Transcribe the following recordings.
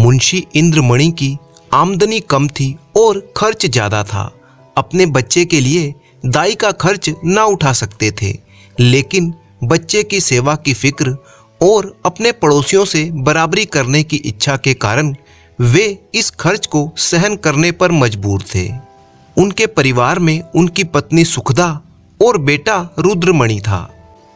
मुंशी इंद्रमणि की आमदनी कम थी और खर्च ज्यादा था। अपने बच्चे के लिए दाई का खर्च ना उठा सकते थे, लेकिन बच्चे की सेवा की फिक्र और अपने पड़ोसियों से बराबरी करने की इच्छा के कारण वे इस खर्च को सहन करने पर मजबूर थे। उनके परिवार में उनकी पत्नी सुखदा और बेटा रुद्रमणि था।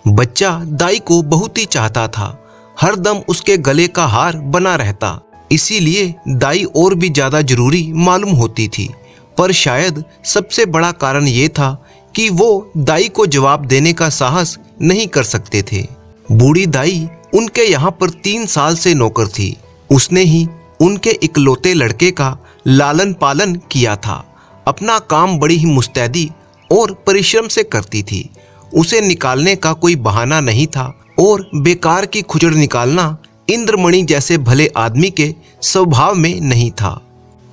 बच्चा दाई को बहुत ही चाहता था, हर दम उसके गले का हार बना रहता, इसीलिए दाई और भी ज्यादा जरूरी मालूम होती थी। पर शायद सबसे बड़ा कारण ये था कि वो दाई को जवाब देने का साहस नहीं कर सकते थे। बूढ़ी दाई उनके यहाँ पर 3 साल से नौकर थी। उसने ही उनके इकलौते लड़के का लालन पालन किया था। अपना काम बड़ी ही मुस्तैदी और परिश्रम से करती थी। उसे निकालने का कोई बहाना नहीं था और बेकार की खुजड़ निकालना इंद्रमणि जैसे भले आदमी के स्वभाव में नहीं था।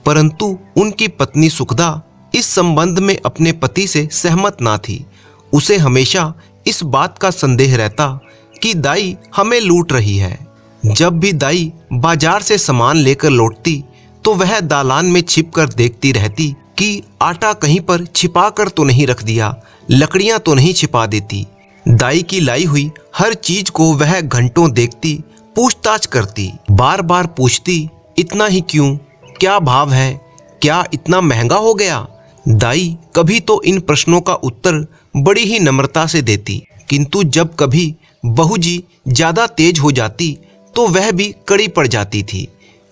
परंतु उनकी पत्नी सुखदा इस संबंध में अपने पति से सहमत ना थी। उसे हमेशा इस बात का संदेह रहता कि दाई हमें लूट रही है। जब भी दाई बाजार से सामान लेकर लौटती तो वह दालान में छिपकर देखती रहती कि आटा कहीं पर छिपा कर तो नहीं रख दिया, लकड़ियां तो नहीं छिपा देती। दाई की लाई हुई हर चीज को वह घंटों देखती, पूछताछ करती, बार बार पूछती, इतना ही क्यों, क्या भाव है, क्या इतना महंगा हो गया। दाई कभी तो इन प्रश्नों का उत्तर बड़ी ही नम्रता से देती, किंतु जब कभी बहू जी ज्यादा तेज हो जाती तो वह भी कड़ी पड़ जाती थी,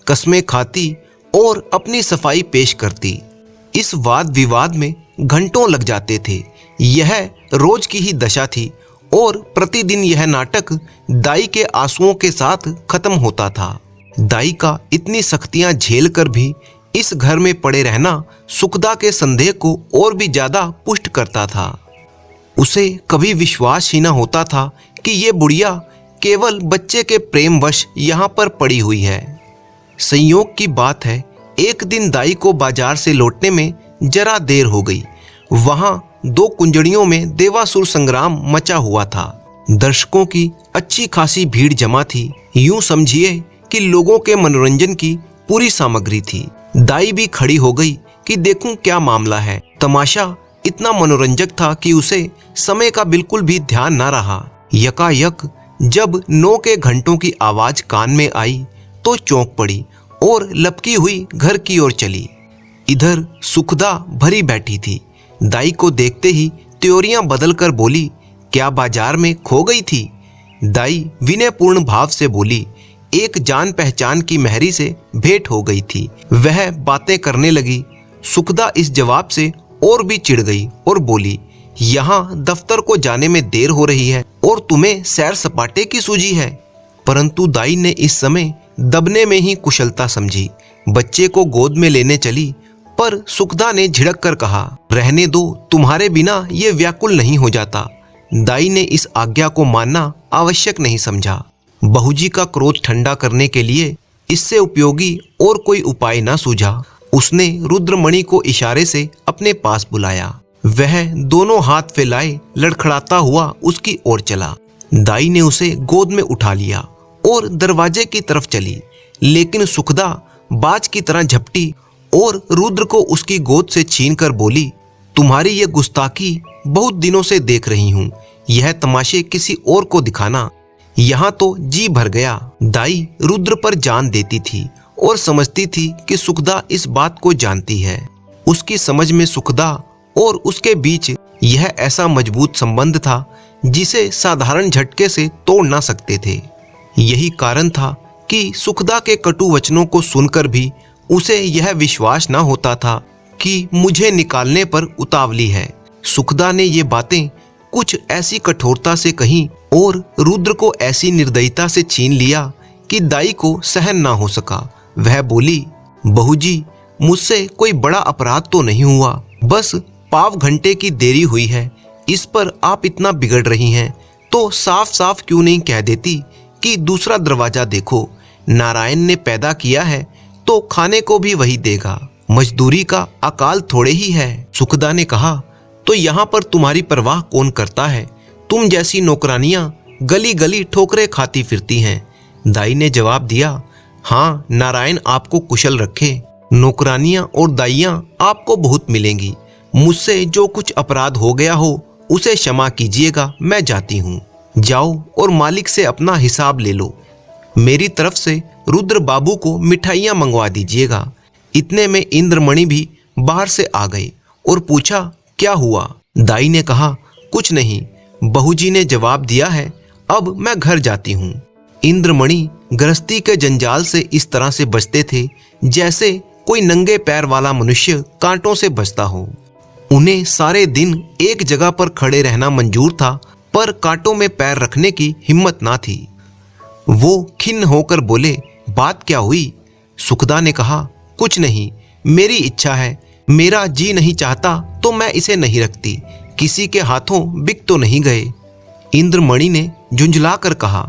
कस्में खाती और अपनी सफाई पेश करती। इस वाद विवाद में घंटों लग जाते थे। यह रोज की ही दशा थी और प्रतिदिन यह नाटक दाई के आंसुओं के साथ खत्म होता था। दाई का इतनी सख्तियां झेल कर भी इस घर में पड़े रहना सुखदा के संदेह को और भी ज्यादा पुष्ट करता था। उसे कभी विश्वास ही न होता था कि ये बुढ़िया केवल बच्चे के प्रेमवश यहाँ पर पड़ी हुई है। संयोग की बात है, एक दिन दाई को बाजार से लौटने में जरा देर हो गई। वहां 2 कुंजड़ियों में देवासुर संग्राम मचा हुआ था। दर्शकों की अच्छी खासी भीड़ जमा थी। यूं समझिए कि लोगों के मनोरंजन की पूरी सामग्री थी। दाई भी खड़ी हो गई कि देखूं क्या मामला है। तमाशा इतना मनोरंजक था कि उसे समय का बिल्कुल भी ध्यान न रहा। यकायक जब 9 के घंटों की आवाज कान में आई तो चौंक पड़ी और लपकी हुई घर की ओर चली। इधर सुखदा भरी बैठी थी। दाई को देखते ही त्योरियां बदल कर बोली, क्या बाजार में खो गई थी। दाई विनयपूर्ण भाव से बोली, एक जान पहचान की महरी से भेंट हो गई थी, वह बातें करने लगी। सुखदा इस जवाब से और भी चिढ़ गई और बोली, यहाँ दफ्तर को जाने में देर हो रही है और तुम्हें सैर सपाटे की सूझी है। परंतु दाई ने इस समय दबने में ही कुशलता समझी। बच्चे को गोद में लेने चली, पर सुखदा ने झिड़क कर कहा, रहने दो, तुम्हारे बिना ये व्याकुल नहीं हो जाता। दाई ने इस आज्ञा को मानना आवश्यक नहीं समझा। बहूजी का क्रोध ठंडा करने के लिए इससे उपयोगी और कोई उपाय न सूझा। उसने रुद्रमणि को इशारे से अपने पास बुलाया। वह दोनों हाथ फैलाए लड़खड़ाता हुआ उसकी ओर चला। दाई ने उसे गोद में उठा लिया और दरवाजे की तरफ चली, लेकिन सुखदा बाज की तरह झपटी और रुद्र को उसकी गोद से छीनकर बोली, तुम्हारी ये गुस्ताखी बहुत दिनों से देख रही हूँ, यह तमाशे किसी और को दिखाना। यहाँ तो जी भर गया। दाई रुद्र पर जान देती थी और समझती थी कि सुखदा इस बात को जानती है। उसकी समझ में सुखदा और उसके बीच यह ऐसा मजबूत संबंध था जिसे साधारण झटके से तोड़ ना सकते थे। यही कारण था कि सुखदा के कटु वचनों को सुनकर भी उसे यह विश्वास ना होता था कि मुझे निकालने पर उतावली है। सुखदा ने ये बातें कुछ ऐसी कठोरता से कही और रुद्र को ऐसी निर्दयता से छीन लिया कि दाई को सहन ना हो सका। वह बोली, बहू जी, मुझसे कोई बड़ा अपराध तो नहीं हुआ, बस पाव घंटे की देरी हुई है। इस पर आप इतना बिगड़ रही हैं तो साफ साफ क्यों नहीं कह देती कि दूसरा दरवाजा देखो, नारायण ने पैदा किया है तो खाने को भी वही देगा, मजदूरी का अकाल थोड़े ही है। सुखदा ने कहा, तो यहाँ पर तुम्हारी परवाह कौन करता है, तुम जैसी नौकरानियां गली गली ठोकरे खाती फिरती हैं। दाई ने जवाब दिया, हाँ, नारायण आपको कुशल रखे। नौकरानियां और दाइयां आपको बहुत मिलेंगी। मुझसे जो कुछ अपराध हो गया हो उसे क्षमा कीजिएगा। मैं जाती हूँ। जाओ और मालिक से अपना हिसाब ले लो। मेरी तरफ से रुद्र बाबू को मिठाइयाँ मंगवा दीजिएगा। इतने में इंद्रमणि भी बाहर से आ गए और पूछा, क्या हुआ? दाई ने कहा, कुछ नहीं, बहूजी ने जवाब दिया है, अब मैं घर जाती हूँ। इंद्रमणि गृहस्थी के जंजाल से इस तरह से बचते थे जैसे कोई नंगे पैर वाला मनुष्य कांटों से बचता हो। उन्हें सारे दिन एक जगह पर खड़े रहना मंजूर था, पर कांटों में पैर रखने की हिम्मत ना थी। वो खिन्न होकर बोले, बात क्या हुई? सुखदा ने कहा, कुछ नहीं, मेरी इच्छा है। मेरा जी नहीं चाहता तो मैं इसे नहीं रखती। किसी के हाथों बिक तो नहीं गए। इंद्रमणि ने झुंझला कर कहा,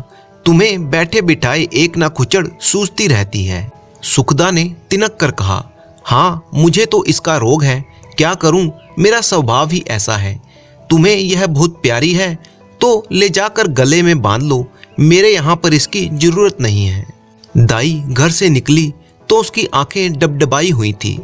तुम्हें बैठे बिठाए एक ना खुचड़ सूझती रहती है। सुखदा ने तिनक कर कहा, हाँ, मुझे तो इसका रोग है, क्या करूं, मेरा स्वभाव ही ऐसा है। तुम्हें यह बहुत प्यारी है तो ले जाकर गले में बांध लो, मेरे यहाँ पर इसकी जरूरत नहीं है। दाई घर से निकली तो उसकी आंखें डबडबाई हुई थी।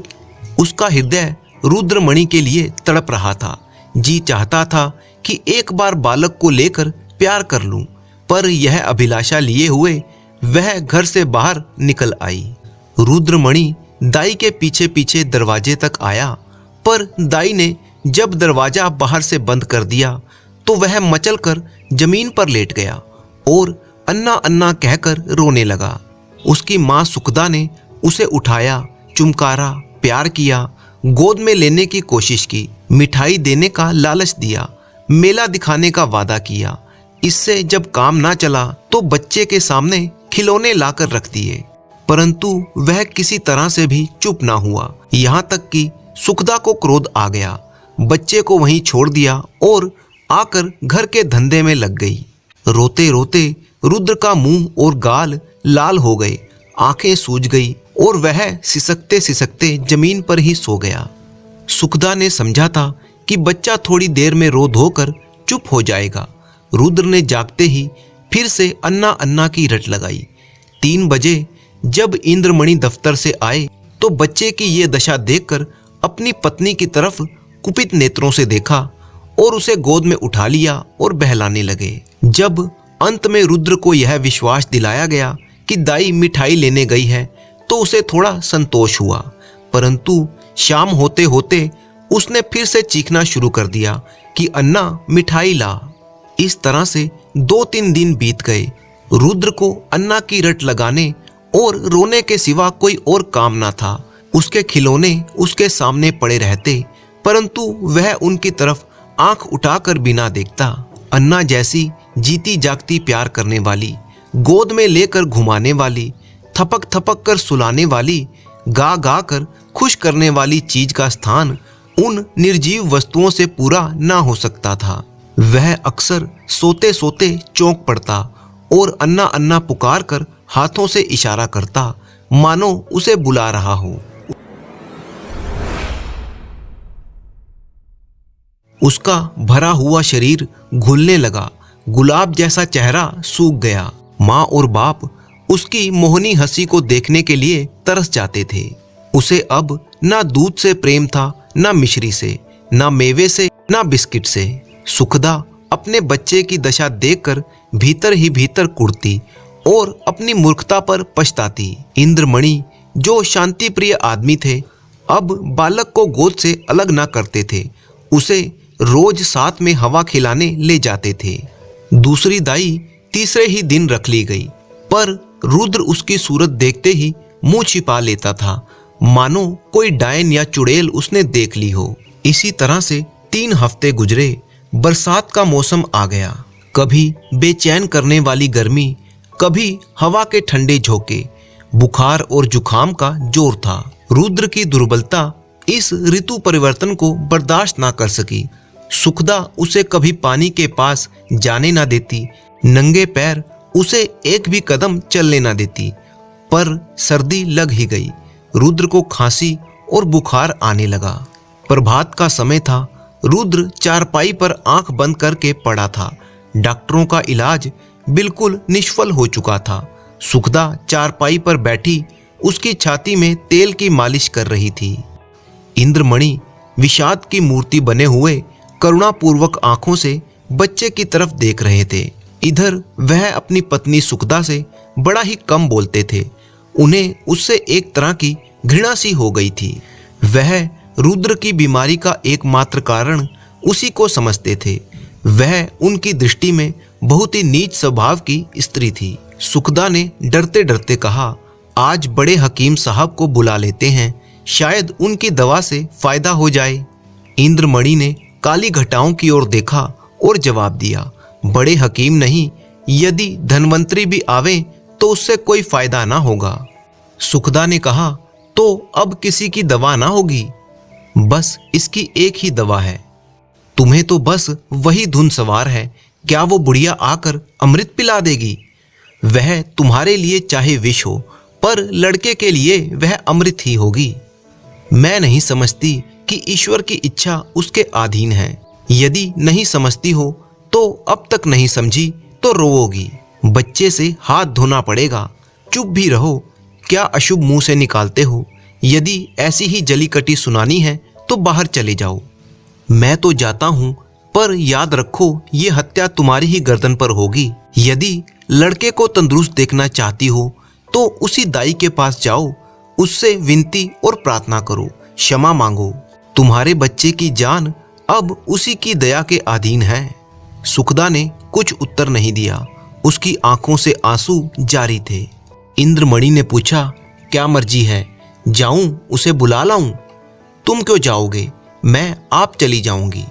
उसका हृदय रुद्रमणि के लिए तड़प रहा था। जी चाहता था कि एक बार बालक को लेकर प्यार कर लूं, पर यह अभिलाषा लिए हुए वह घर से बाहर निकल आई। रुद्रमणि दाई के पीछे पीछे दरवाजे तक आया, पर दाई ने जब दरवाजा बाहर से बंद कर दिया तो वह मचलकर जमीन पर लेट गया और अन्ना अन्ना कहकर रोने लगा। उसकी माँ सुखदा ने उसे उठाया, चुमकारा, प्यार किया, गोद में लेने की कोशिश की, मिठाई देने का लालच दिया, मेला दिखाने का वादा किया। इससे जब काम ना चला तो बच्चे के सामने खिलौने लाकर रख दिए, परंतु वह किसी तरह से भी चुप ना हुआ। यहाँ तक कि सुखदा को क्रोध आ गया, बच्चे को वहीं छोड़ दिया और आकर घर के धंधे में लग गई। रोते रोते रुद्र का मुंह और गाल लाल हो गए, आंखें सूज गई और वह सिसकते सिसकते जमीन पर ही सो गया। सुखदा ने समझा था कि बच्चा थोड़ी देर में रो धोकर चुप हो जाएगा। रुद्र ने जागते ही फिर से अन्ना अन्ना की रट लगाई। 3 बजे जब इंद्रमणि दफ्तर से आए तो बच्चे की ये दशा देखकर अपनी पत्नी की तरफ कुपित नेत्रों से देखा और उसे गोद में उठा लिया और बहलाने लगे। जब अंत में रुद्र को यह विश्वास दिलाया गया कि दाई मिठाई लेने गई है तो उसे थोड़ा संतोष हुआ, परंतु शाम होते होते उसने फिर से चीखना शुरू कर दिया कि अन्ना मिठाई ला। इस तरह से 2-3 दिन बीत गए। रुद्र को अन्ना की रट लगाने और रोने के सिवा कोई और काम ना था। उसके खिलौने उसके सामने पड़े रहते, परंतु वह उनकी तरफ आंख उठाकर बिना देखता। अन्ना जैसी जीती जागती प्यार करने वाली, गोद में लेकर घुमाने वाली, थपक थपक कर सुलाने वाली, गा गा कर खुश करने वाली चीज का स्थान उन निर्जीव वस्तुओं से पूरा ना हो सकता था। वह अक्सर सोते सोते चौंक पड़ता और अन्ना अन्ना पुकार कर हाथों से इशारा करता, मानो उसे बुला रहा हो। उसका भरा हुआ शरीर घुलने लगा, गुलाब जैसा चेहरा सूख गया। माँ और बाप उसकी मोहनी हंसी को देखने के लिए तरस जाते थे। उसे अब ना दूध से प्रेम था, ना मिश्री से, ना मेवे से, ना बिस्किट से। सुखदा अपने बच्चे की दशा देखकर भीतर ही भीतर कुढ़ती और अपनी मूर्खता पर पछताती। इंद्रमणि जो शांति प्रिय आदमी थे, अब बालक को गोद से अलग ना करते थे, उसे रोज साथ में हवा खिलाने ले जाते थे। दूसरी दाई तीसरे ही दिन रख ली गई, पर रुद्र उसकी सूरत देखते ही मुंह छिपा लेता था, मानो कोई डायन या चुड़ैल उसने देख ली हो। इसी तरह से 3 हफ्ते गुजरे। बरसात का मौसम आ गया। कभी बेचैन करने वाली गर्मी, कभी हवा के ठंडे झोंके, बुखार और जुखाम का जोर था। रुद्र की दुर्बलता इस ऋतु परिवर्तन को बर्दाश्त ना कर सकी। सुखदा उसे कभी पानी के पास जाने ना देती, नंगे पैर उसे एक भी कदम चलने ना देती। पर सर्दी लग ही गई। रुद्र को खांसी और बुखार आने लगा। प्रभात का समय था। रुद्र चारपाई पर आंख बंद करके पड़ा था। डॉक्टरों का इलाज बिल्कुल निष्फल हो चुका था। सुखदा चारपाई पर बैठी उसकी छाती में तेल की मालिश कर रही थी। इंद्रमणि विषाद की मूर्ति बने हुए करुणापूर्वक आंखों से बच्चे की तरफ देख रहे थे। इधर वह अपनी पत्नी सुखदा से बड़ा ही कम बोलते थे। उन्हें उससे एक तरह की घृणा सी हो गई थी। वह रुद्र की बीमारी का एकमात्र कारण उसी को समझते थे। वह उनकी दृष्टि में बहुत ही नीच स्वभाव की स्त्री थी। सुखदा ने डरते डरते कहा, आज बड़े हकीम साहब को बुला लेते हैं, शायद उनकी दवा से फायदा हो जाए। इंद्रमणि ने काली घटाओं की ओर देखा और जवाब दिया, बड़े हकीम नहीं, यदि धनवंतरी भी आवे तो उससे कोई फायदा ना होगा। सुखदा ने कहा, तो अब किसी की दवा ना होगी, बस इसकी एक ही दवा है। तुम्हें तो बस वही धुन सवार है, क्या वो बुढ़िया आकर अमृत पिला देगी? वह तुम्हारे लिए चाहे विष हो, पर लड़के के लिए वह अमृत ही होगी। मैं नहीं समझती कि ईश्वर की इच्छा उसके अधीन है। यदि नहीं समझती हो तो अब तक नहीं समझी तो रोओगी। बच्चे से हाथ धोना पड़ेगा। चुप भी रहो, क्या अशुभ मुंह से निकालते हो? यदि ऐसी ही जली कटी सुनानी है तो बाहर चले जाओ। मैं तो जाता हूं, पर याद रखो ये हत्या तुम्हारी ही गर्दन पर होगी। यदि लड़के को तंदुरुस्त देखना चाहती हो तो उसी दाई के पास जाओ, उससे विनती और प्रार्थना करो, क्षमा मांगो। तुम्हारे बच्चे की जान अब उसी की दया के अधीन है। सुखदा ने कुछ उत्तर नहीं दिया। उसकी आंखों से आंसू जारी थे। इंद्रमणि ने पूछा, क्या मर्जी है, जाऊं उसे बुला लाऊं? तुम क्यों जाओगे? मैं आप चली जाऊंगी।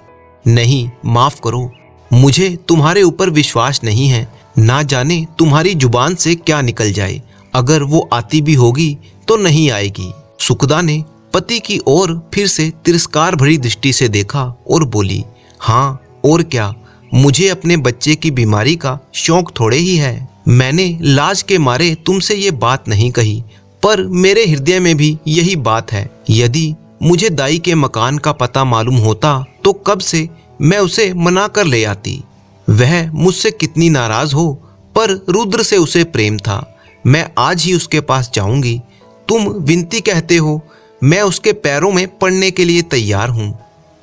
नहीं, माफ करो, मुझे तुम्हारे ऊपर विश्वास नहीं है। ना जाने तुम्हारी जुबान से क्या निकल जाए। अगर वो आती भी होगी तो नहीं आएगी। सुखदा ने पति की ओर फिर से तिरस्कार भरी दृष्टि से देखा और बोली, हाँ और क्या, मुझे अपने बच्चे की बीमारी का शौक थोड़े ही है। मैंने लाज के मारे तुमसे ये बात नहीं कही, पर मेरे हृदय में भी यही बात है। यदि मुझे दाई के मकान का पता मालूम होता तो कब से मैं उसे मना कर ले आती। वह मुझसे कितनी नाराज हो, पर रुद्र से उसे प्रेम था। मैं आज ही उसके पास जाऊंगी। तुम विनती कहते हो, मैं उसके पैरों में पड़ने के लिए तैयार हूं।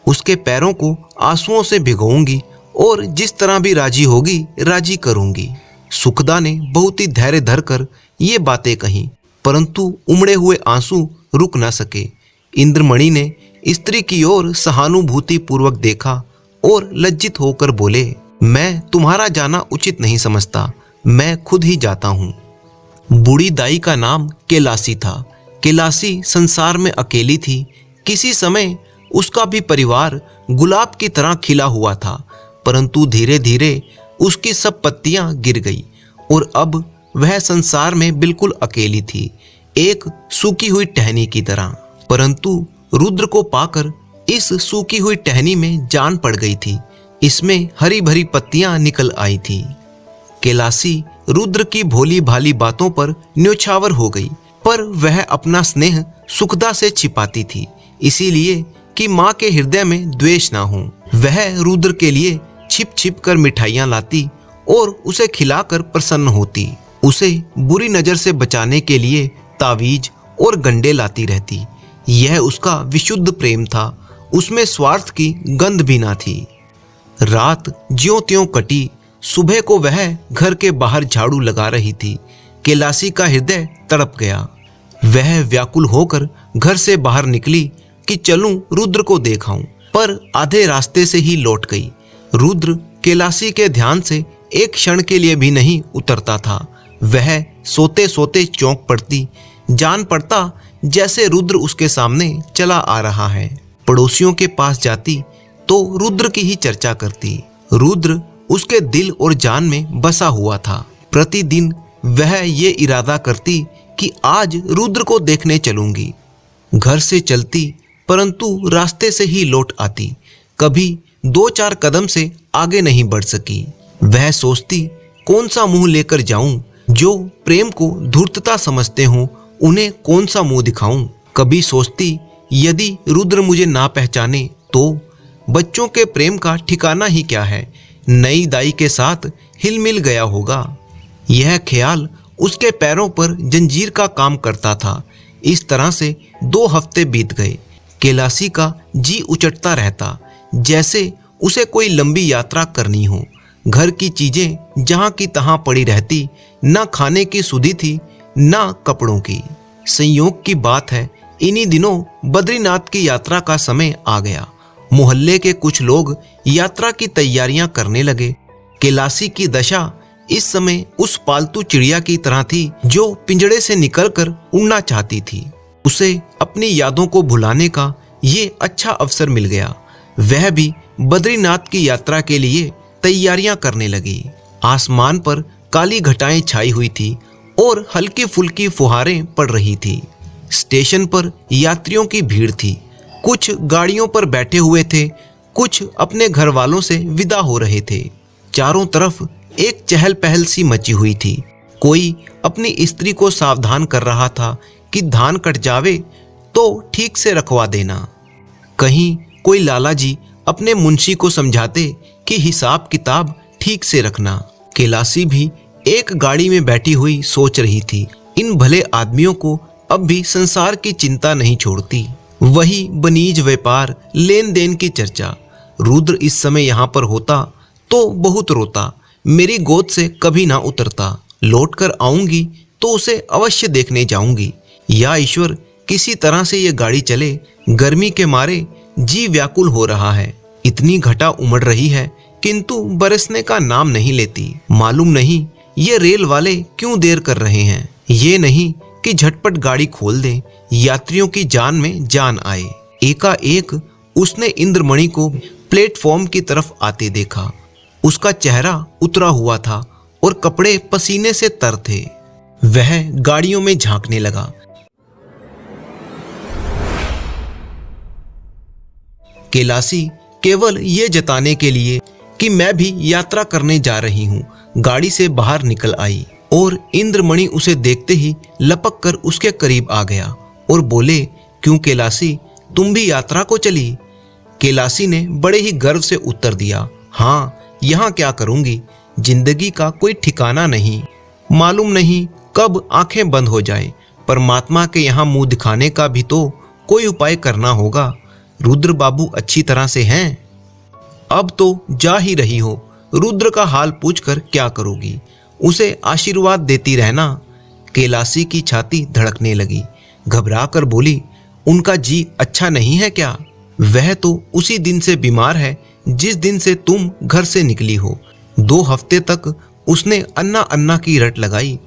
उसके पैरों को आंसुओं से भिगोऊंगी और जिस तरह भी राजी होगी राजी करूंगी। सुखदा ने बहुत ही धैर्य धरकर ये बातें कहीं, परंतु उमड़े हुए आंसू रुक न सके। इंद्रमणि ने स्त्री की ओर सहानुभूति पूर्वक देखा और लज्जित होकर बोले, मैं तुम्हारा जाना उचित नहीं समझता, मैं खुद ही जाता हूँ। बूढ़ी दाई का नाम कैलासी था। कैलासी संसार में अकेली थी। किसी समय उसका भी परिवार गुलाब की तरह खिला हुआ था, परंतु धीरे धीरे उसकी सब पत्तियां गिर गई और अब वह संसार में बिल्कुल अकेली थी, एक सूखी हुई टहनी की तरह। परंतु रुद्र को पाकर इस सूखी हुई टहनी में जान पड़ गई थी। इसमें हरी भरी पत्तियां निकल आई थी। कैलासी रुद्र की भोली भाली बातों पर न्योछावर हो गई, पर वह अपना स्नेह सुखदा से छिपाती थी, इसीलिए कि माँ के हृदय में द्वेष ना हो। वह रुद्र के लिए छिप छिप कर मिठाइयाँ लाती और उसे खिलाकर प्रसन्न होती। उसे बुरी नजर से बचाने के लिए तावीज और गंडे लाती रहती। यह उसका विशुद्ध प्रेम था, उसमें स्वार्थ की गंध भी ना थी। रात ज्यों त्यों कटी। सुबह को वह घर के बाहर झाड़ू लगा रही थी। कैलासी का हृदय तड़प गया। वह व्याकुल होकर घर से बाहर निकली कि चलूं रुद्र को देखाऊं, पर आधे रास्ते से ही लौट गई। रुद्र कैलासी के ध्यान से एक क्षण के लिए भी नहीं उतरता था। वह सोते सोते चौंक पड़ती, जान पड़ता जैसे रुद्र उसके सामने चला आ रहा है। पड़ोसियों के पास जाती तो रुद्र की ही चर्चा करती। रुद्र उसके दिल और जान में बसा हुआ था। प्रतिदिन वह ये इरादा करती कि आज रुद्र को देखने चलूंगी। घर से चलती, परंतु रास्ते से ही लौट आती। कभी 2-4 कदम से आगे नहीं बढ़ सकी। वह सोचती, कौन सा मुंह लेकर जाऊं? जो प्रेम को धूर्तता समझते हों उन्हें कौन सा मुंह दिखाऊं? कभी सोचती, यदि रुद्र मुझे ना पहचाने तो बच्चों के प्रेम का ठिकाना ही क्या है, नई दाई के साथ हिल मिल गया होगा। यह ख्याल उसके पैरों पर जंजीर का काम करता था। इस तरह से 2 हफ्ते बीत गए। कैलाशी का जी उचटता रहता, जैसे उसे कोई लंबी यात्रा करनी हो। घर की चीजें जहां की तहां पड़ी रहती, ना खाने की सुधि थी ना कपड़ों की। संयोग की बात है, इन्हीं दिनों बद्रीनाथ की यात्रा का समय आ गया। मोहल्ले के कुछ लोग यात्रा की तैयारियां करने लगे। कैलाशी की दशा इस समय उस पालतू चिड़िया की तरह थी जो पिंजड़े से निकलकर उड़ना चाहती थी। उसे अपनी यादों को भुलाने का ये अच्छा अवसर मिल गया। वह भी बद्रीनाथ की यात्रा के लिए तैयारियां करने लगी। आसमान पर काली घटाएं छाई हुई थी और हल्की फुल्की फुहारें पड़ रही थी। स्टेशन पर यात्रियों की भीड़ थी। कुछ गाड़ियों पर बैठे हुए थे, कुछ अपने घर वालों से विदा हो रहे थे। चारों तरफ एक चहल पहल सी मची हुई थी। कोई अपनी स्त्री को सावधान कर रहा था कि धान कट जावे तो ठीक से रखवा देना। कहीं कोई लाला जी अपने मुंशी को समझाते कि हिसाब किताब ठीक से रखना। कैलाशी भी एक गाड़ी में बैठी हुई सोच रही थी, इन भले आदमियों को अब भी संसार की चिंता नहीं छोड़ती। वही बनीज व्यापार, लेन देन की चर्चा। रुद्र इस समय यहाँ पर होता तो बहुत रोता, मेरी गोद से कभी ना उतरता। लौट कर आऊंगी तो उसे अवश्य देखने जाऊंगी। या ईश्वर, किसी तरह से ये गाड़ी चले, गर्मी के मारे जी व्याकुल हो रहा है। इतनी घटा उमड़ रही है किंतु बरसने का नाम नहीं लेती। मालूम नहीं ये रेल वाले क्यों देर कर रहे हैं। ये नहीं कि झटपट गाड़ी खोल दें, यात्रियों की जान में जान आए। एकाएक उसने इंद्रमणि को प्लेटफॉर्म की तरफ आते देखा। उसका चेहरा उतरा हुआ था और कपड़े पसीने से तर थे। वह गाड़ियों में झांकने लगा। कैलाशी केवल ये जताने के लिए कि मैं भी यात्रा करने जा रही हूँ, गाड़ी से बाहर निकल आई और इंद्रमणि उसे देखते ही लपक कर उसके करीब आ गया और बोले, क्यों कैलाशी, तुम भी यात्रा को चली? कैलाशी ने बड़े ही गर्व से उत्तर दिया, हाँ, यहाँ क्या करूँगी, जिंदगी का कोई ठिकाना नहीं, मालूम नहीं कब आंखें बंद हो जाए। परमात्मा के यहाँ मुंह दिखाने का भी तो कोई उपाय करना होगा। रुद्र बाबू अच्छी तरह से हैं? अब तो जा ही रही हो, रुद्र का हाल पूछकर क्या करोगी? उसे आशीर्वाद देती रहना। कैलाशी की छाती धड़कने लगी। घबरा कर बोली, उनका जी अच्छा नहीं है क्या? वह तो उसी दिन से बीमार है जिस दिन से तुम घर से निकली हो। 2 हफ्ते तक उसने अन्ना अन्ना की रट लगाई।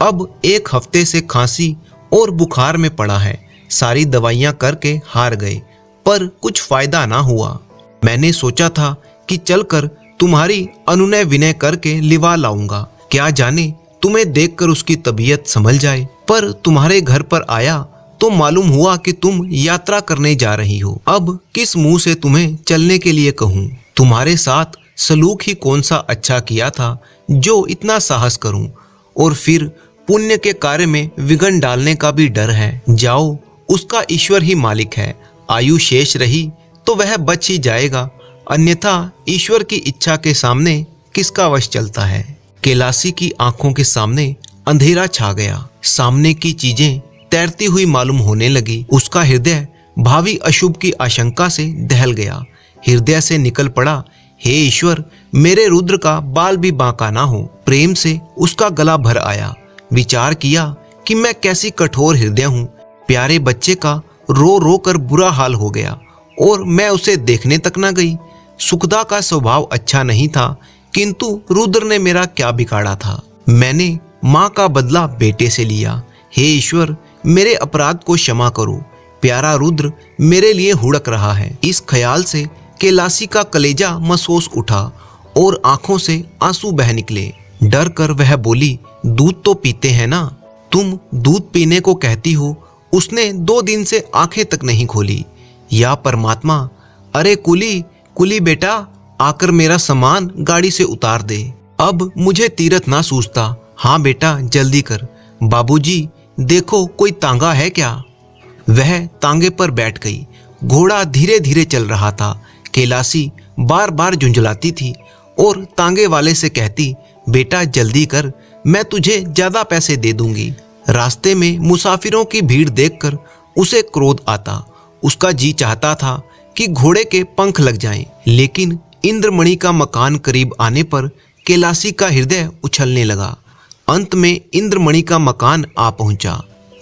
अब 1 हफ्ते से खांसी और बुखार में पड़ा है। सारी दवाइयां करके हार गए पर कुछ फायदा ना हुआ। मैंने सोचा था कि चलकर तुम्हारी अनुनय विनय करके लिवा लाऊंगा। क्या जाने तुम्हें देखकर उसकी तबीयत संभल जाए। पर तुम्हारे घर पर आया तो मालूम हुआ कि तुम यात्रा करने जा रही हो। अब किस मुंह से तुम्हें चलने के लिए कहूँ? तुम्हारे साथ सलूक ही कौन सा अच्छा किया था जो इतना साहस करूँ? और फिर पुण्य के कार्य में विघ्न डालने का भी डर है। जाओ, उसका ईश्वर ही मालिक है। आयु शेष रही तो वह बच ही जाएगा, अन्यथा ईश्वर की इच्छा के सामने किसका वश चलता है। कैलाशी की आंखों के सामने अंधेरा छा गया। सामने की चीजें तैरती हुई मालूम होने लगी। उसका हृदय भावी अशुभ की आशंका से दहल गया। हृदय से निकल पड़ा, हे ईश्वर, मेरे रुद्र का बाल भी बांका ना हो। प्रेम से उसका गला भर आया। विचार किया कि मैं कैसी कठोर हृदय हूँ। प्यारे बच्चे का रो रो कर बुरा हाल हो गया और मैं उसे देखने तक ना गई। सुखदा का स्वभाव अच्छा नहीं था किंतु रुद्र ने मेरा क्या बिगाड़ा था। मैंने माँ का बदला बेटे से लिया। हे ईश्वर, मेरे अपराध को क्षमा करो। प्यारा रुद्र मेरे लिए हुड़क रहा है। इस ख्याल से कैलाशी का कलेजा महसूस उठा और आंखों से आंसू बह निकले। डर कर वह बोली, दूध तो पीते हैं ना? तुम दूध पीने को कहती हो। उसने 2 दिन से आंखें तक नहीं खोली। या परमात्मा, अरे कुली कुली बेटा, आकर मेरा सामान गाड़ी से उतार दे। अब मुझे तीरथ ना सूझता। हाँ बेटा, जल्दी कर। बाबूजी, देखो कोई तांगा है क्या? वह तांगे पर बैठ गई। घोड़ा धीरे धीरे चल रहा था। कैलाशी बार बार झुंझलाती थी और तांगे वाले से कहती, बेटा जल्दी कर, मैं तुझे ज्यादा पैसे दे दूंगी। रास्ते में मुसाफिरों की भीड़ देखकर उसे क्रोध आता। उसका जी चाहता था कि घोड़े के पंख लग जाएं, लेकिन इंद्रमणि का मकान करीब आने पर कैलाशी का हृदय उछलने लगा। अंत में इंद्रमणि का मकान आ पहुंचा।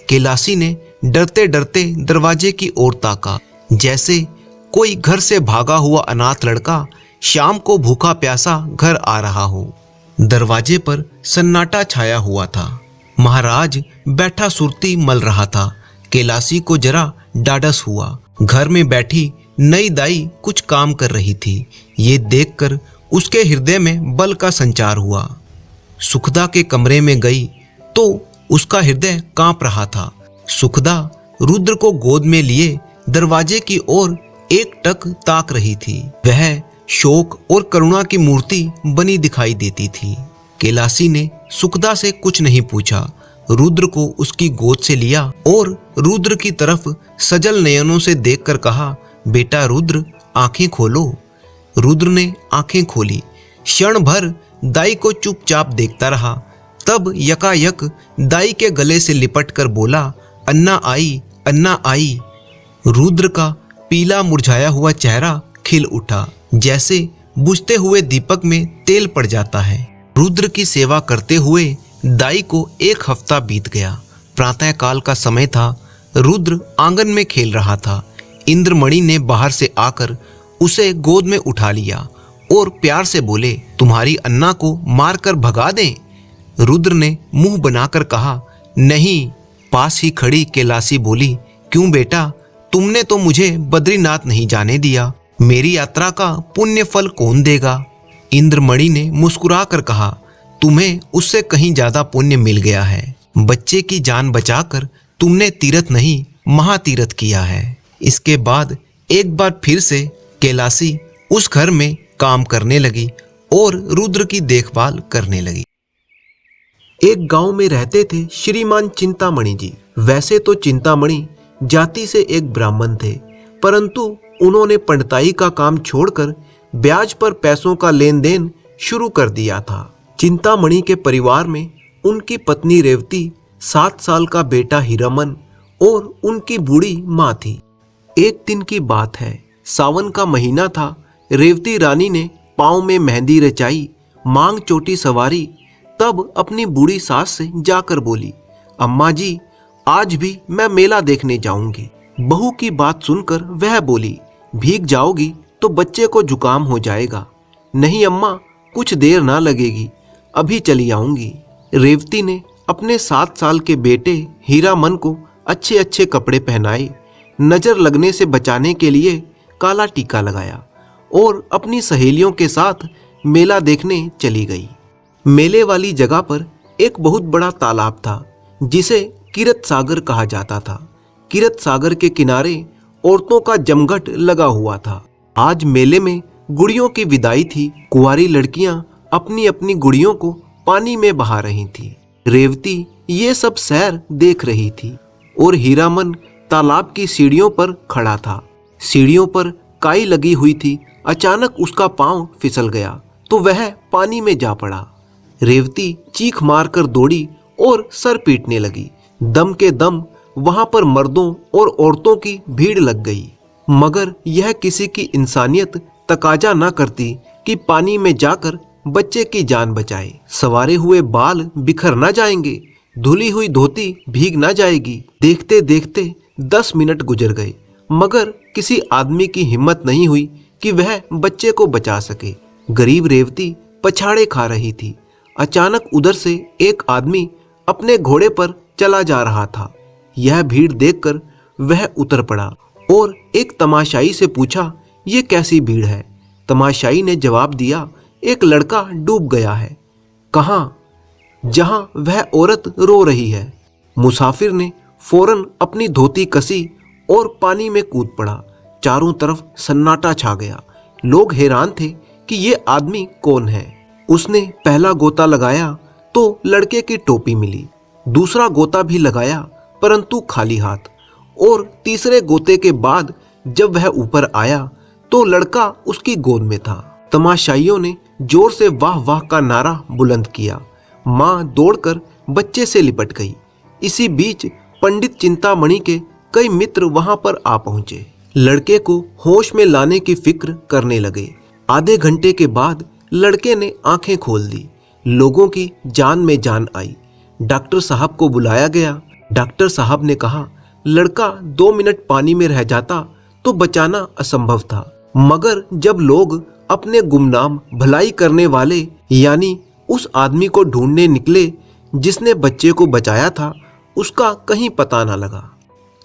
कैलाशी ने डरते डरते दरवाजे की ओर ताका, जैसे कोई घर से भागा हुआ अनाथ लड़का शाम को भूखा प्यासा घर आ रहा हो। दरवाजे पर सन्नाटा छाया हुआ था। महाराज बैठा सुरती मल रहा था। कैलाशी को जरा डाडस हुआ। घर में बैठी नई दाई कुछ काम कर रही थी। ये देखकर उसके हृदय में बल का संचार हुआ। सुखदा के कमरे में गई तो उसका हृदय कांप रहा था। सुखदा रुद्र को गोद में लिए दरवाजे की ओर एकटक ताक रही थी। वह शोक और करुणा की मूर्ति बनी दिखाई देती थी। कैलाशी ने सुखदा से कुछ नहीं पूछा। रुद्र को उसकी गोद से लिया और रुद्र की तरफ सजल नयनों से देखकर कहा, बेटा रुद्र, आंखें खोलो। रुद्र ने आंखें खोली। क्षण भर दाई को चुपचाप देखता रहा। तब यकायक दाई के गले से लिपट कर बोला, अन्ना आई, अन्ना आई। रुद्र का पीला मुरझाया हुआ चेहरा खिल उठा, जैसे बुझते हुए दीपक में तेल पड़ जाता है। रुद्र की सेवा करते हुए दाई को 1 हफ्ता बीत गया। प्रातः काल का समय था। रुद्र आंगन में खेल रहा था। इंद्रमणि ने बाहर से आकर उसे गोद में उठा लिया और प्यार से बोले, तुम्हारी अन्ना को मारकर भगा दें। रुद्र ने मुंह बनाकर कहा, नहीं। पास ही खड़ी कैलाशी बोली, क्यों बेटा, तुमने तो मुझे बद्रीनाथ नहीं जाने दिया। मेरी यात्रा का पुण्य फल कौन देगा? इंद्रमणि ने मुस्कुरा कर कहा, तुम्हें उससे कहीं ज्यादा पुण्य मिल गया है। बच्चे की जान बचाकर तुमने तीर्थ नहीं, महातीर्थ किया है। इसके बाद एक बार फिर से कैलाशी उस घर में काम करने लगी और रुद्र की देखभाल करने लगी। एक गांव में रहते थे श्रीमान चिंतामणि जी। वैसे तो चिंतामणि जाति से एक ब्राह्मण थे, परंतु उन्होंने पंडिताई का काम छोड़कर ब्याज पर पैसों का लेन देन शुरू कर दिया था। चिंतामणि के परिवार में उनकी पत्नी रेवती, 7 साल का बेटा हीरामन और उनकी बूढ़ी माँ थी। एक दिन की बात है, सावन का महीना था। रेवती रानी ने पाँव में मेहंदी रचाई, मांग चोटी सवारी, तब अपनी बूढ़ी सास से जाकर बोली, अम्मा जी, आज भी मैं मेला देखने जाऊंगी। बहू की बात सुनकर वह बोली, भीग जाओगी तो बच्चे को जुकाम हो जाएगा। नहीं अम्मा, कुछ देर ना लगेगी, अभी चली आऊंगी। रेवती ने अपने 7 साल के बेटे हीरामन को अच्छे अच्छे कपड़े पहनाए, नजर लगने से बचाने के लिए काला टीका लगाया और अपनी सहेलियों के साथ मेला देखने चली गई। मेले वाली जगह पर एक बहुत बड़ा तालाब था, जिसे किरत सागर कहा जाता था। किरत सागर के किनारे औरतों का जमघट लगा हुआ था। आज मेले में गुड़ियों की विदाई थी। कुंवारी लड़कियां अपनी अपनी गुड़ियों को पानी में बहा रही थी। रेवती ये सब सैर देख रही थी और हीरामन तालाब की सीढ़ियों पर खड़ा था। सीढ़ियों पर काई लगी हुई थी। अचानक उसका पांव फिसल गया तो वह पानी में जा पड़ा। रेवती चीख मारकर दौड़ी और सर पीटने लगी। दम के दम वहां पर मर्दों और औरतों की भीड़ लग गई, मगर यह किसी की इंसानियत तकाजा न करती कि पानी में जाकर बच्चे की जान बचाए। सवारे हुए बाल बिखर न जाएंगे, धुली हुई धोती भीग न जाएगी। देखते देखते 10 मिनट गुजर गए, मगर किसी आदमी की हिम्मत नहीं हुई कि वह बच्चे को बचा सके। गरीब रेवती पछाड़े खा रही थी। अचानक उधर से एक आदमी अपने घोड़े पर चला जा रहा था। यह भीड़ देखकर वह उतर पड़ा और एक तमाशाई से पूछा, ये कैसी भीड़ है? तमाशाई ने जवाब दिया, एक लड़का डूब गया है। कहाँ? जहां वह औरत रो रही है। मुसाफिर ने फौरन अपनी धोती कसी और पानी में कूद पड़ा। चारों तरफ सन्नाटा छा गया। लोग हैरान थे कि ये आदमी कौन है। उसने पहला गोता लगाया तो लड़के की टोपी मिली। दूसरा गोता भी लगाया, परंतु खाली हाथ। और तीसरे गोते के बाद जब वह ऊपर आया तो लड़का उसकी गोद में था। तमाशाइयों ने जोर से वाह वाह का नारा बुलंद किया। माँ दौड़कर बच्चे से लिपट गई। इसी बीच पंडित चिंतामणि के कई मित्र वहां पर आ पहुंचे। लड़के को होश में लाने की फिक्र करने लगे। आधे घंटे के बाद लड़के ने आंखें खोल दी। लोगों की जान में जान आई। डॉक्टर साहब को बुलाया गया। डॉक्टर साहब ने कहा, लड़का 2 मिनट पानी में रह जाता तो बचाना असंभव था, मगर जब लोग अपने गुमनाम भलाई करने वाले यानी उस आदमी को ढूंढने निकले जिसने बच्चे को बचाया था, उसका कहीं पता न लगा।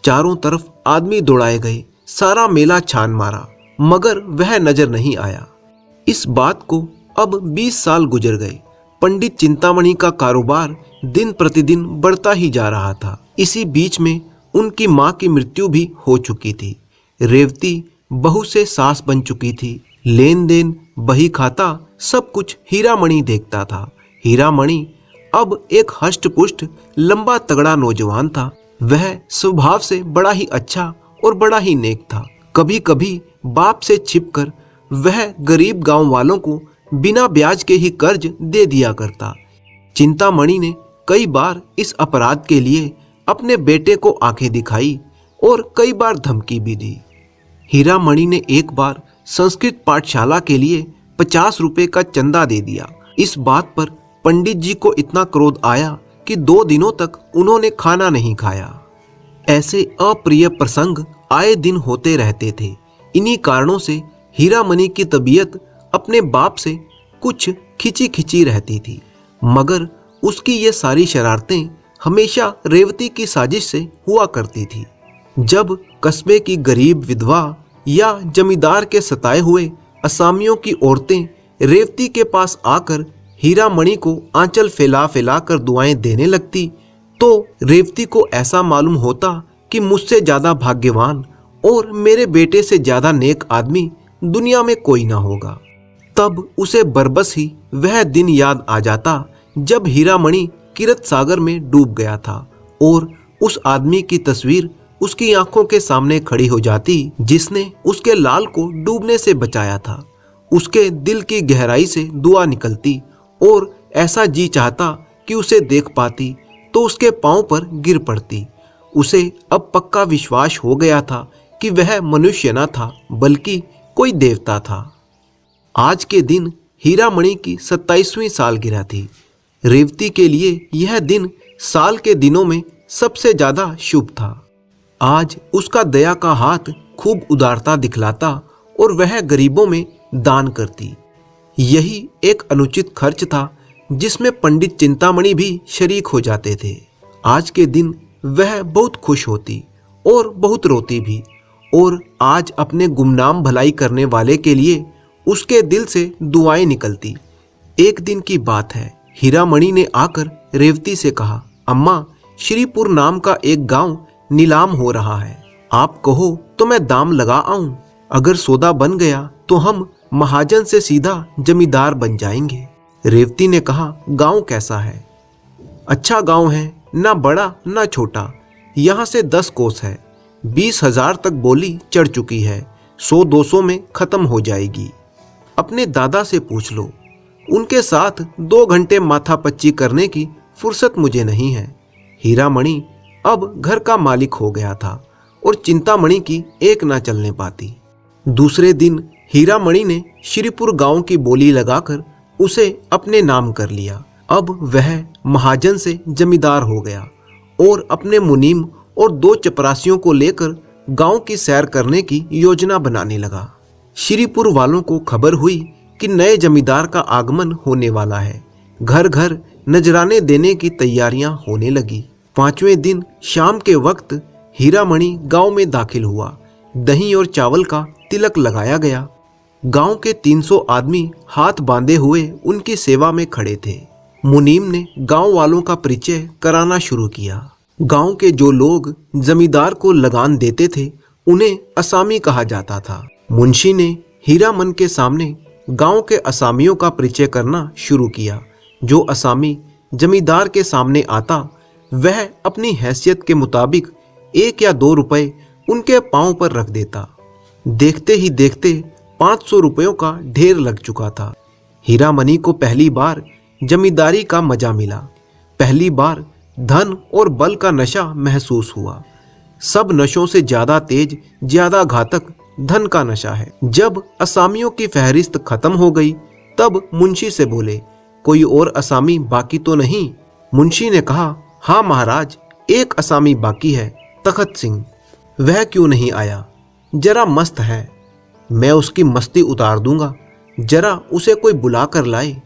चारों तरफ आदमी दौड़ाए गए, सारा मेला छान मारा, मगर वह नजर नहीं आया। इस बात को अब 20 साल गुजर गए। पंडित चिंतामणि का कारोबार दिन प्रतिदिन बढ़ता ही जा रहा था। इसी बीच में उनकी माँ की मृत्यु भी हो चुकी थी। रेवती बहू से सास बन चुकी थी। लेन देन, बही खाता, सब कुछ हीरामणि देखता था। हीरामणि अब एक हष्ट-पुष्ट, लंबा तगड़ा नौजवान था। वह स्वभाव से बड़ा ही अच्छा और बड़ा ही नेक था। कभी कभी बाप से छिपकर वह गरीब गांव वालों को बिना ब्याज के ही कर्ज दे दिया करता। चिंतामणि ने कई बार इस अपराध के लिए अपने बेटे को आंखें दिखाई और कई बार धमकी भी दी। हीरामणि ने एक बार संस्कृत पाठशाला के लिए 50 रुपए का चंदा दे दिया। इस बात पर पंडित जी को इतना क्रोध आया कि 2 दिनों तक उन्होंने खाना नहीं खाया। ऐसे अप्रिय प्रसंग आए दिन होते रहते थे। इन्हीं कारणों से हीरामणि की तबीयत अपने बाप से कुछ खिंची खिंची रहती थी, मगर उसकी ये सारी शरारतें हमेशा रेवती की साजिश से हुआ करती थी। जब कस्बे की गरीब विधवा या जमींदार के सताए हुए असामियों की औरतें रेवती के पास आकर हीरामणि को आंचल फैला फैला कर दुआएं देने लगती, तो रेवती को ऐसा मालूम होता कि मुझसे ज्यादा भाग्यवान और मेरे बेटे से ज्यादा नेक आदमी दुनिया में कोई ना होगा। तब उसे बरबस ही वह दिन याद आ जाता जब हीरामणि किरत सागर में डूब गया था और उस आदमी की तस्वीर उसकी आंखों के सामने खड़ी हो जाती जिसने उसके लाल को डूबने से बचाया था। उसके दिल की गहराई से दुआ निकलती और ऐसा जी चाहता कि उसे देख पाती तो उसके पांव पर गिर पड़ती। उसे अब पक्का विश्वास हो गया था कि वह मनुष्य न था बल्कि कोई देवता था। आज के दिन हीरामणि की 27वीं सालगिरह थी। रेवती के लिए यह दिन साल के दिनों में सबसे ज्यादा शुभ था। आज उसका दया का हाथ खूब उदारता दिखलाता और वह गरीबों में दान करती। यही एक अनुचित खर्च था जिसमें पंडित चिंतामणि भी शरीक हो जाते थे। आज के दिन वह बहुत खुश होती और बहुत रोती भी, और आज अपने गुमनाम भलाई करने वाले के लिए उसके दिल से दुआएं निकलती। एक दिन की बात है, हीरामणि ने आकर रेवती से कहा, अम्मा, श्रीपुर नाम का एक गांव नीलाम हो रहा है। आप कहो तो मैं दाम लगा आऊं। अगर सौदा बन गया तो हम महाजन से सीधा जमींदार बन जाएंगे। रेवती ने कहा, गांव कैसा है? अच्छा गांव है, ना बड़ा ना छोटा। यहाँ से 10 कोस है। 20,000 तक बोली चढ़ चुकी है। 100-200 में खत्म हो जाएगी। अपने दादा से पूछ लो। उनके साथ 2 घंटे माथापच्ची करने की फुर्सत मुझे नहीं है। हीरामणि अब घर का मालिक हो गया था और चिंतामणि की एक ना चलने पाती। दूसरे दिन हीरामणि ने श्रीपुर गांव की बोली लगाकर उसे अपने नाम कर लिया। अब वह महाजन से जमींदार हो गया और अपने मुनीम और 2 चपरासियों को लेकर गांव की सैर करने की योजना बनाने लगा। श्रीपुर वालों को खबर हुई कि नए जमींदार का आगमन होने वाला है। घर घर नजराने देने की तैयारियां होने लगी। 5वें दिन शाम के वक्त हीरामणि गांव में दाखिल हुआ। दही और चावल का तिलक लगाया गया। गांव के 300 आदमी हाथ बांधे हुए उनकी सेवा में खड़े थे। मुनीम ने गांव वालों का परिचय कराना शुरू किया। गांव के जो लोग जमींदार को लगान देते थे उन्हें असामी कहा जाता था। मुंशी ने हीरामन के सामने गांव के असामियों का परिचय करना शुरू किया। जो असामी जमींदार के सामने आता वह अपनी हैसियत के मुताबिक 1 या 2 रुपए उनके पांव पर रख देता। देखते ही देखते 500 रुपयों का ढेर लग चुका था। हीरामणि को पहली बार जमींदारी का मजा मिला। पहली बार धन और बल का नशा महसूस हुआ। सब नशों से ज्यादा तेज, ज्यादा घातक धन का नशा है। जब असामियों की फहरिस्त खत्म हो गई तब मुंशी से बोले, कोई और असामी बाकी तो नहीं? मुंशी ने कहा, हाँ महाराज, एक असामी बाकी है, तखत सिंह। वह क्यों नहीं आया? जरा मस्त है। मैं उसकी मस्ती उतार दूंगा, जरा उसे कोई बुला कर लाए।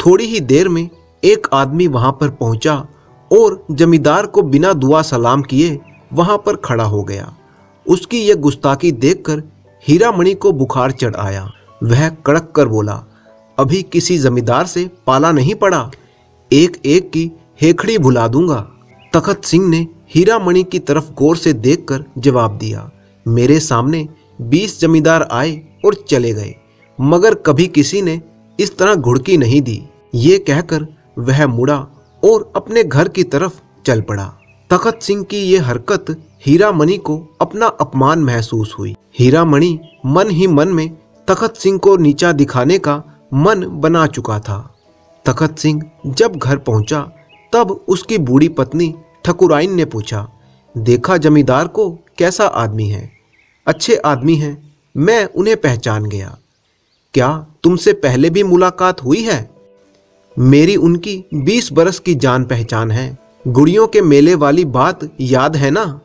थोड़ी ही देर में एक आदमी वहां पर पहुंचा और जमींदार को बिना दुआ सलाम किए वहां पर खड़ा हो गया। उसकी यह गुस्ताखी देखकर हीरामणि को बुखार चढ़ आया। वह कड़क कर बोला, अभी किसी जमींदार से पाला नहीं पड़ा, एक एक की हेखड़ी भुला दूंगा। तखत सिंह ने हीरामणि की तरफ गौर से देखकर जवाब दिया, मेरे सामने 20 जमींदार आए और चले गए, मगर कभी किसी ने इस तरह घुड़की नहीं दी। ये कहकर वह मुड़ा और अपने घर की तरफ चल पड़ा। तखत सिंह की ये हरकत हीरामणि को अपना अपमान महसूस हुई। हीरामणि मन ही मन में तखत सिंह को नीचा दिखाने का मन बना चुका था। तखत सिंह जब घर पहुंचा तब उसकी बूढ़ी पत्नी ठकुराइन ने पूछा, देखा जमींदार को, कैसा आदमी है? अच्छे आदमी हैं, मैं उन्हें पहचान गया। क्या तुमसे पहले भी मुलाकात हुई है? मेरी उनकी 20 बरस की जान पहचान है। गुड़ियों के मेले वाली बात याद है ना?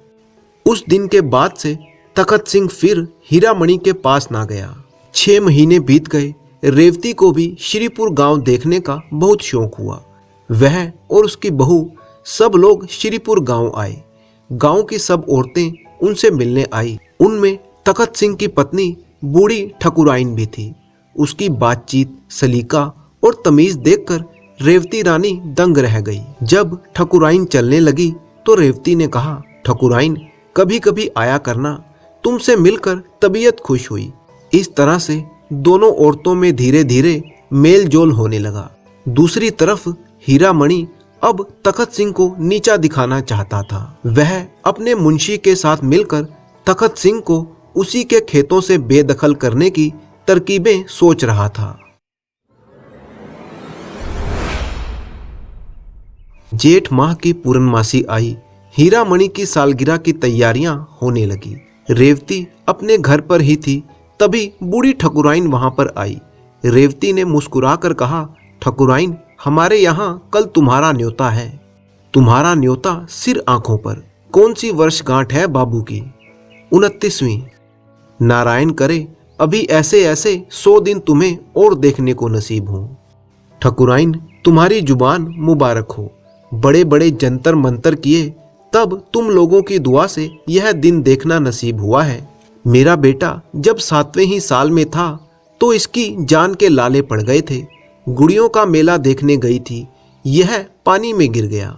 उस दिन के बाद से तखत सिंह फिर हीरामणि के पास ना गया। 6 महीने बीत गए। रेवती को भी श्रीपुर गांव देखने का बहुत शौक हुआ। वह और उसकी बहू सब लोग श्रीपुर गांव आए। गांव की सब औरतें उनसे मिलने आई। उनमें तखत सिंह की पत्नी बूढ़ी ठकुराइन भी थी। उसकी बातचीत, सलीका और तमीज देखकर रेवती रानी दंग रह गई। जब ठकुराइन चलने लगी तो रेवती ने कहा, ठकुराइन कभी कभी आया करना, तुमसे मिलकर तबीयत खुश हुई। इस तरह से दोनों औरतों में धीरे धीरे मेल जोल होने लगा। दूसरी तरफ हीरामणि अब तखत सिंह को नीचा दिखाना चाहता था। वह अपने मुंशी के साथ मिलकर तखत सिंह को उसी के खेतों से बेदखल करने की तरकीबें सोच रहा था। जेठ माह की पूर्णमासी आई। हीरामणि की सालगिरह की तैयारियां होने लगी। रेवती अपने घर पर ही थी, तभी बूढ़ी ठकुराइन वहां पर आई। रेवती ने मुस्कुराकर कहा, ठकुराइन, हमारे यहाँ कल तुम्हारा न्योता है। तुम्हारा न्योता सिर आंखों पर। कौन सी वर्षगांठ है बाबू की? 29वीं। नारायण करे अभी ऐसे ऐसे 100 दिन तुम्हें और देखने को नसीब हो। ठकुराइन, तुम्हारी जुबान मुबारक हो। बड़े बड़े जंतर मंतर किए तब तुम लोगों की दुआ से यह दिन देखना नसीब हुआ है। मेरा बेटा जब 7वें ही साल में था तो इसकी जान के लाले पड़ गए थे। गुड़ियों का मेला देखने गई थी, यह पानी में गिर गया।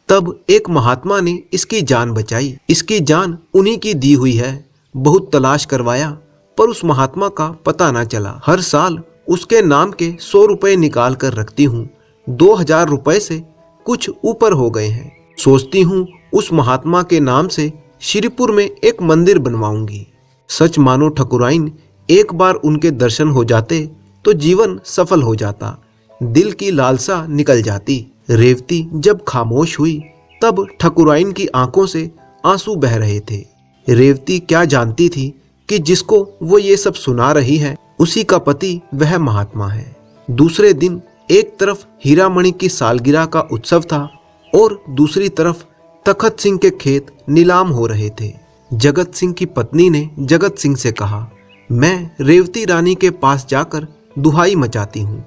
तब एक महात्मा ने इसकी जान बचाई। इसकी जान उन्हीं की दी हुई है। बहुत तलाश करवाया पर उस महात्मा का पता ना चला। हर साल उसके नाम के 100 रुपए निकाल कर रखती हूँ। 2000 रुपए से कुछ ऊपर हो गए हैं। सोचती हूँ उस महात्मा के नाम से श्रीपुर में एक मंदिर बनवाऊंगी। सच मानो ठकुराइन, एक बार उनके दर्शन हो जाते तो जीवन सफल हो जाता, दिल की लालसा निकल जाती। रेवती जब खामोश हुई तब ठकुराइन की आंखों से आंसू बह रहे थे। रेवती क्या जानती थी कि जिसको वो ये सब सुना रही है उसी का पति वह महात्मा है। दूसरे दिन एक तरफ हीरामणि की सालगिरह का उत्सव था और दूसरी तरफ तखत सिंह के खेत नीलाम हो रहे थे। जगत सिंह की पत्नी ने जगत सिंह से कहा, मैं रेवती रानी के पास जाकर दुहाई मचाती हूँ।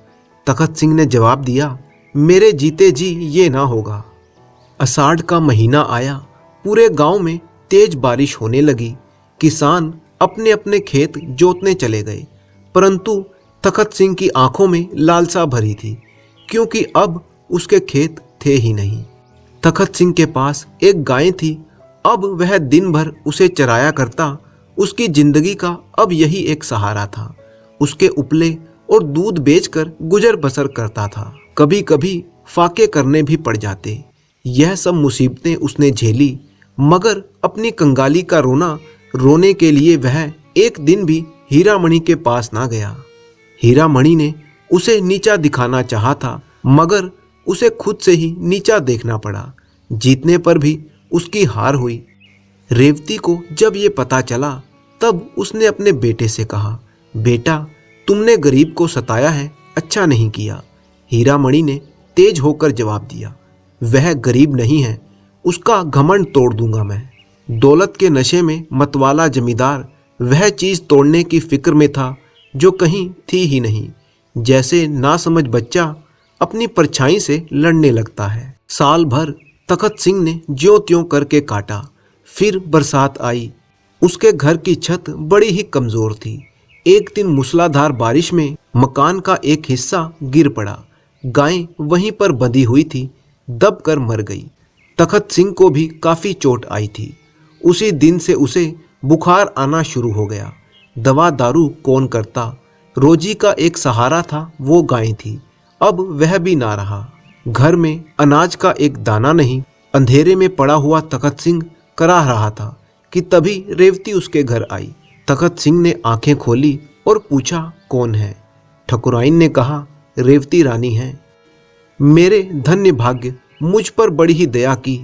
तखत सिंह ने जवाब दिया, मेरे जीते जी ये ना होगा। आषाढ़ का महीना आया। पूरे गांव में तेज बारिश होने लगी। किसान अपने अपने खेत जोतने चले गए, परंतु तखत सिंह की आंखों में लालसा भरी थी, क्योंकि अब उसके खेत थे ही नहीं। तखत सिंह के पास एक गाय थी, अब वह दिन भर उसे चराया करता। उसकी जिंदगी का अब यही एक सहारा था। उसके उपले और दूध बेचकर गुजर बसर करता था। कभी कभी फाके करने भी पड़ जाते। यह सब मुसीबतें उसने झेली, मगर अपनी कंगाली का रोना रोने के लिए वह एक दिन भी हीरामणि के पास ना गया। हीरामणि ने उसे नीचा दिखाना चाहा था, मगर उसे खुद से ही नीचा देखना पड़ा। जीतने पर भी उसकी हार हुई। रेवती को जब ये पता चला तब उसने अपने बेटे से कहा, बेटा तुमने गरीब को सताया है, अच्छा नहीं किया। हीरामणि ने तेज होकर जवाब दिया, वह गरीब नहीं है, उसका घमंड तोड़ दूंगा मैं। दौलत के नशे में मतवाला जमींदार वह चीज तोड़ने की फिक्र में था जो कहीं थी ही नहीं। जैसे नासमझ बच्चा अपनी परछाई से लड़ने लगता है। साल भर तखत सिंह ने ज्यों त्यों करके काटा। फिर बरसात आई। उसके घर की छत बड़ी ही कमजोर थी। एक दिन मूसलाधार बारिश में मकान का एक हिस्सा गिर पड़ा। गाय वहीं पर बंधी हुई थी, दब कर मर गई। तखत सिंह को भी काफी चोट आई थी। उसी दिन से उसे बुखार आना शुरू हो गया। दवा दारू कौन करता, रोजी का एक सहारा था वो गाय थी, अब वह भी ना रहा। घर में अनाज का एक दाना नहीं। अंधेरे में पड़ा हुआ तखत सिंह कराह रहा था कि तभी रेवती उसके घर आई। तखत सिंह ने आंखें खोली और पूछा, कौन है? ठकुराइन ने कहा, रेवती रानी है। मेरे धन्य भाग्य, मुझ पर बड़ी ही दया की।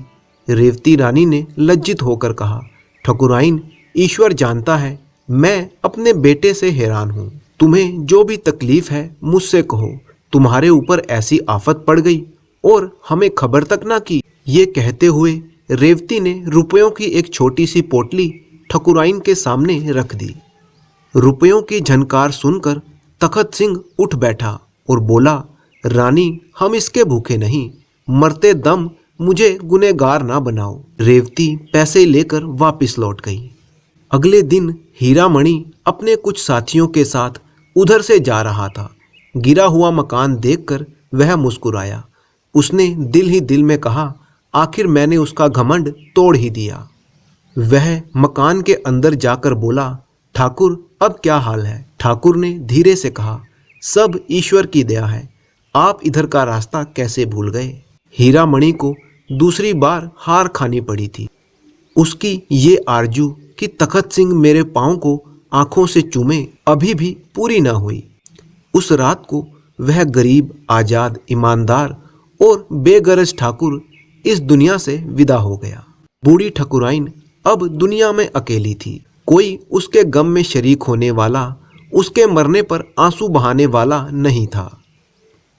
रेवती रानी ने लज्जित होकर कहा, ठकुराइन ईश्वर जानता है मैं अपने बेटे से हैरान हूँ। तुम्हें जो भी तकलीफ है मुझसे कहो। तुम्हारे ऊपर ऐसी आफत पड़ गई और हमें खबर तक ना की। ये कहते हुए रेवती ने रुपयों की एक छोटी सी पोटली ठकुराइन के सामने रख दी। रुपयों की झनकार सुनकर तखत सिंह उठ बैठा और बोला, रानी हम इसके भूखे नहीं, मरते दम मुझे गुनहगार ना बनाओ। रेवती पैसे लेकर वापस लौट गई। अगले दिन हीरामणि अपने कुछ साथियों के साथ उधर से जा रहा था। गिरा हुआ मकान देखकर वह मुस्कुराया। उसने दिल ही दिल में कहा, आखिर मैंने उसका घमंड तोड़ ही दिया। वह मकान के अंदर जाकर बोला, ठाकुर अब क्या हाल है? ठाकुर ने धीरे से कहा, सब ईश्वर की दया है, आप इधर का रास्ता कैसे भूल गए? हीरामणि को दूसरी बार हार खानी पड़ी थी। उसकी ये आरजू कि तखत सिंह मेरे पांव को आंखों से चूमे अभी भी पूरी ना हुई। उस रात को वह गरीब, आजाद, ईमानदार और बेगरज ठाकुर इस दुनिया से विदा हो गया। बूढ़ी ठकुराइन अब दुनिया में अकेली थी। कोई उसके गम में शरीक होने वाला, उसके मरने पर आंसू बहाने वाला नहीं था।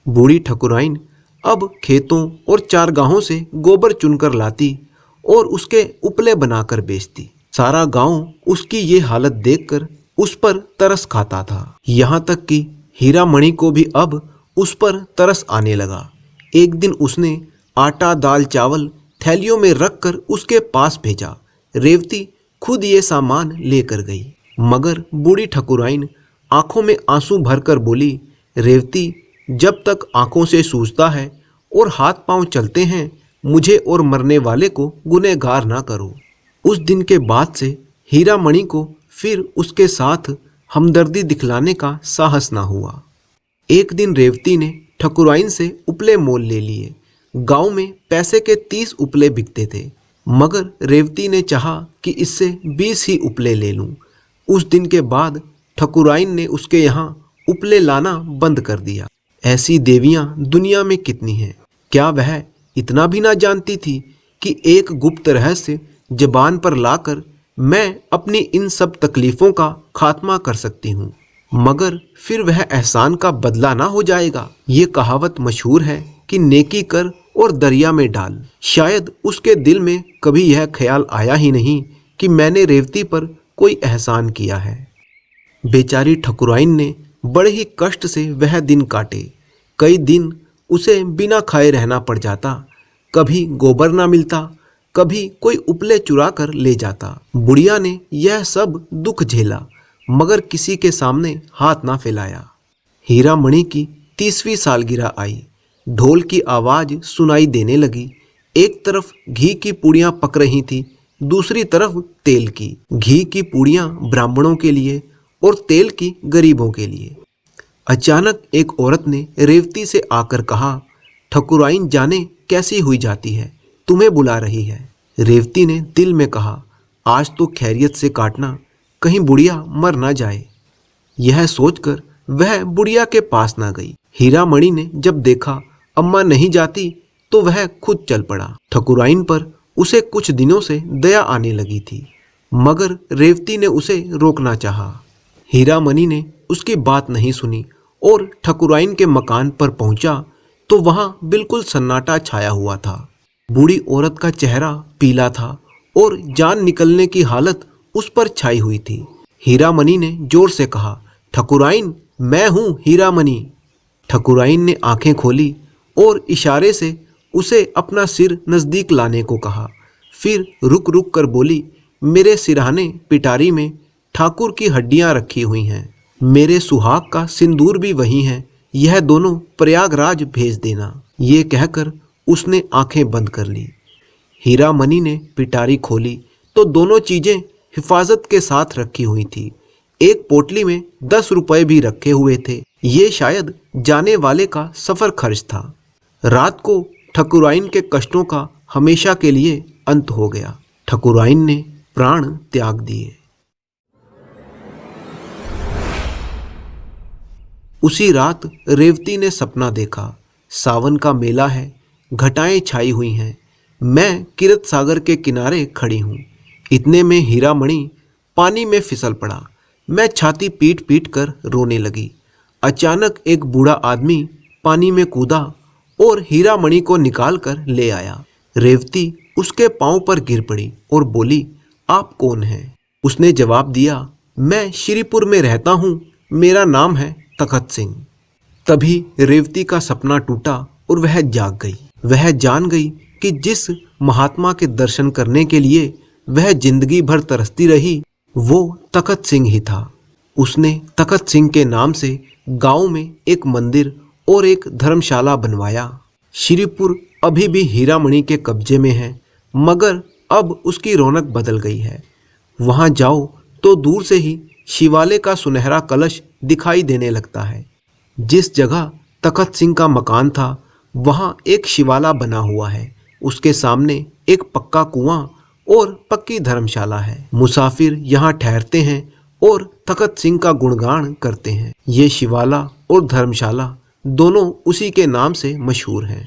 बूढ़ी ठकुराइन अब खेतों और चारगाहों से गोबर चुनकर लाती और उसके उपले बनाकर बेचती। सारा गांव उसकी ये हालत देखकर उस पर तरस खाता था। यहाँ तक कि हीरामणि को भी अब उस पर तरस आने लगा। एक दिन उसने आटा, दाल, चावल थैलियों में रखकर उसके पास भेजा। रेवती खुद ये सामान लेकर गई, मगर बूढ़ी ठकुराइन आंखों में आंसू भरकर बोली, रेवती जब तक आंखों से सूझता है और हाथ पांव चलते हैं, मुझे और मरने वाले को गुनहगार ना करो। उस दिन के बाद से हीरामणि को फिर उसके साथ हमदर्दी दिखलाने का साहस ना हुआ। एक दिन रेवती ने ठकुराइन से उपले मोल ले लिए। गांव में पैसे के 30 उपले बिकते थे, मगर रेवती ने चाहा कि इससे 20 ही उपले ले लूं। उस दिन के बाद ठकुराइन ने उसके यहाँ उपले लाना बंद कर दिया। ऐसी देवियां दुनिया में कितनी हैं। क्या वह इतना भी ना जानती थी कि एक गुप्त रहस्य जबान पर लाकर मैं अपनी इन सब तकलीफों का खात्मा कर सकती हूँ, मगर फिर वह एहसान का बदला ना हो जाएगा। ये कहावत मशहूर है कि नेकी कर और दरिया में डाल। शायद उसके दिल में कभी यह ख्याल आया ही नहीं कि मैंने रेवती पर कोई एहसान किया है। बेचारी ठकुराइन ने बड़े ही कष्ट से वह दिन काटे। कई दिन उसे बिना खाए रहना पड़ जाता। कभी गोबर ना मिलता, कभी कोई उपले चुरा कर ले जाता। बुढ़िया ने यह सब दुख झेला, मगर किसी के सामने हाथ ना फैलाया। हीरामणि की 30वीं सालगिरह आई। ढोल की आवाज सुनाई देने लगी। एक तरफ घी की पूड़ियां पक रही थी, दूसरी तरफ तेल की। घी की पूड़ियां ब्राह्मणों के लिए और तेल की गरीबों के लिए। अचानक एक औरत ने रेवती से आकर कहा, ठकुराइन जाने कैसी हुई जाती है, तुम्हें बुला रही है। रेवती ने दिल में कहा, आज तो खैरियत से काटना, कहीं बुढ़िया मर ना जाए। यह सोचकर वह बुढ़िया के पास ना गई। हीरामणि ने जब देखा अम्मा नहीं जाती तो वह खुद चल पड़ा। ठकुराइन पर उसे कुछ दिनों से दया आने लगी थी, मगर रेवती ने उसे रोकना चाहा। हीरामणि ने उसकी बात नहीं सुनी और ठकुराइन के मकान पर पहुंचा तो वहां बिल्कुल सन्नाटा छाया हुआ था। बूढ़ी औरत का चेहरा पीला था और जान निकलने की हालत उस पर छाई हुई थी। हीरामणि ने जोर से कहा, ठकुराइन, मैं हूं हीरामणि। ठकुराइन ने आंखें खोली और इशारे से उसे अपना सिर नजदीक लाने को कहा। फिर रुक रुक कर बोली, मेरे सिरहाने पिटारी में ठाकुर की हड्डियां रखी हुई हैं, मेरे सुहाग का सिंदूर भी वही है, यह दोनों प्रयागराज भेज देना। ये कहकर उसने आंखें बंद कर ली। हीरामणि ने पिटारी खोली तो दोनों चीजें हिफाजत के साथ रखी हुई थी। एक पोटली में 10 रुपए भी रखे हुए थे। ये शायद जाने वाले का सफर खर्च था। रात को ठकुराइन के कष्टों का हमेशा के लिए अंत हो गया। ठकुराइन ने प्राण त्याग दिए। उसी रात रेवती ने सपना देखा। सावन का मेला है, घटाएं छाई हुई हैं, मैं किरत सागर के किनारे खड़ी हूँ। इतने में हीरामणि पानी में फिसल पड़ा। मैं छाती पीट पीट कर रोने लगी। अचानक एक बूढ़ा आदमी पानी में कूदा और हीरामणि को निकाल कर ले आया। रेवती उसके पांव पर गिर पड़ी और बोली, आप कौन हैं? उसने जवाब दिया, मैं श्रीपुर में रहता हूँ, मेरा नाम है तखत सिंह। तभी रेवती का सपना टूटा और वह जाग गई। वह जान गई कि जिस महात्मा के दर्शन करने के लिए वह जिंदगी भर तरसती रही, वो तखत सिंह ही था। उसने तखत सिंह के नाम से गांव में एक मंदिर और एक धर्मशाला बनवाया। श्रीपुर अभी भी हीरामणि के कब्जे में है, मगर अब उसकी रौनक बदल गई है। वहां जाओ तो दूर से ही शिवालय का सुनहरा कलश दिखाई देने लगता है। जिस जगह तखत सिंह का मकान था, वहां एक शिवाला बना हुआ है। उसके सामने एक पक्का कुआं और पक्की धर्मशाला है। मुसाफिर यहाँ ठहरते हैं और तखत सिंह का गुणगान करते हैं। ये शिवाला और धर्मशाला दोनों उसी के नाम से मशहूर हैं।